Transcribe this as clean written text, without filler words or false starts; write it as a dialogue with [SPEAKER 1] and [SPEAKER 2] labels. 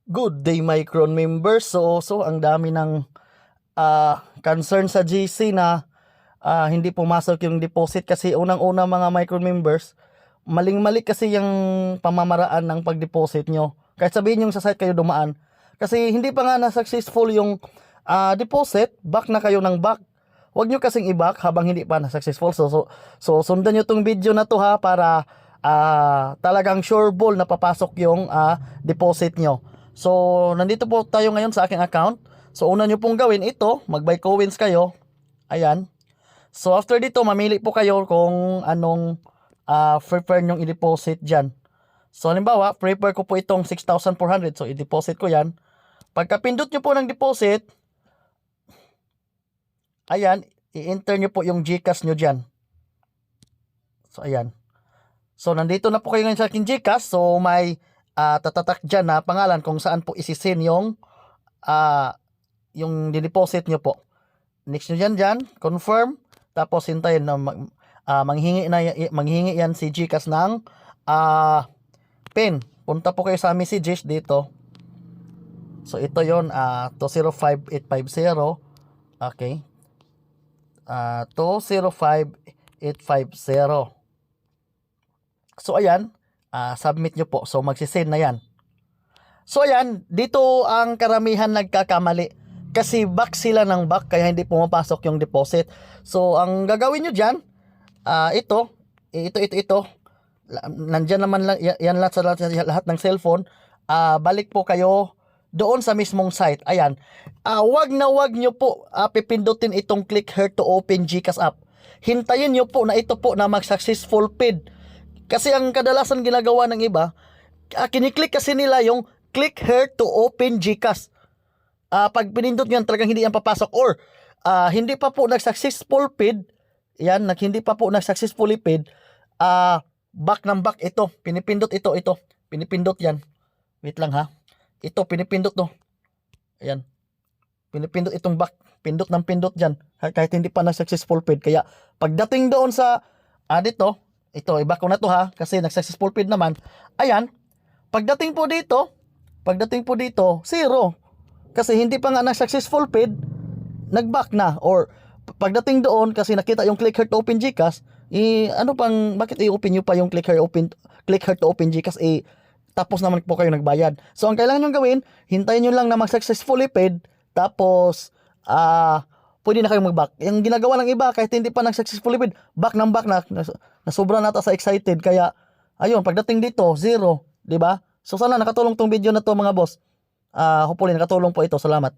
[SPEAKER 1] Good day, Micron members. So ang dami ng concern sa GC na hindi pumasok yung deposit kasi unang-una mga Micron members, maling-mali kasi yung pamamaraan ng pag-deposit nyo. Kahit sabihin yung sa site kayo dumaan. Kasi hindi pa nga na-successful yung deposit, back na kayo ng back. Huwag nyo kasing i-back habang hindi pa na-successful. So sundan nyo tong video na to ha para talagang sure ball na papasok yung deposit nyo. So, nandito po tayo ngayon sa aking account. So, una nyo pong gawin ito, mag-buy coins kayo. Ayan. So, after dito, mamili po kayo kung anong prefer nyong i-deposit dyan. So, halimbawa, prefer ko po itong 6,400. So, i-deposit ko yan. Pagka-pindot nyo po ng deposit, ayan, i-enter nyo po yung GCash nyo dyan. So, ayan. So, nandito na po kayo ngayon sa aking GCash. So, may tatatak dyan na pangalan kung saan po isisin yung dideposit nyo po. Next nyo dyan, confirm. Tapos hintayin na manghingi yan si GCash ng PIN. Punta po kayo sa messages dito. So ito yon 205850. Okay. 205850. So ayan. Submit nyo po. So magsisend na yan. So ayan, dito ang karamihan nagkakamali. Kasi back sila ng back kaya hindi pumapasok yung deposit. So ang gagawin nyo dyan, ito. Nandyan naman yan lahat sa lahat ng cellphone. Balik po kayo doon sa mismong site. Ayan. Wag nyo po pipindutin itong click here to open GCash app. Hintayin nyo po na ito po na mag-successful paid. Kasi ang kadalasan ginagawa ng iba, kiniklik kasi nila yung click here to open GCash. Pag pinindot nyo yan, talagang hindi yan papasok. Or, hindi pa po nag-successful paid. Yan, hindi pa po nag-successfully paid. Back ng back ito. Pinipindot ito. Pinipindot yan. Wait lang ha. Ito, pinipindot to. Ayan. Pinipindot itong back. Pindot ng pindot dyan. Kahit hindi pa nag-successful paid. Kaya, pagdating doon sa, dito, ito, iba ko na to ha, kasi nag-successful paid naman. Ayan, pagdating po dito, zero. Kasi hindi pa nga nag-successful paid, nag-back na. Or, pagdating doon, kasi nakita yung click here to open GCash, bakit i-open nyo pa yung click here to open GCash, tapos naman po kayo nagbayad. So, ang kailangan nyo gawin, hintayin nyo lang na mag-successfully paid, tapos, pwede na kayong mag-back. Yung ginagawa ng iba, kahit hindi pa nag-successfully paid, back na, nasobra nata sa excited. Kaya, ayun, pagdating dito, zero. Diba? So, sana nakatulong tong video na to mga boss. Hopefully, nakatulong po ito. Salamat.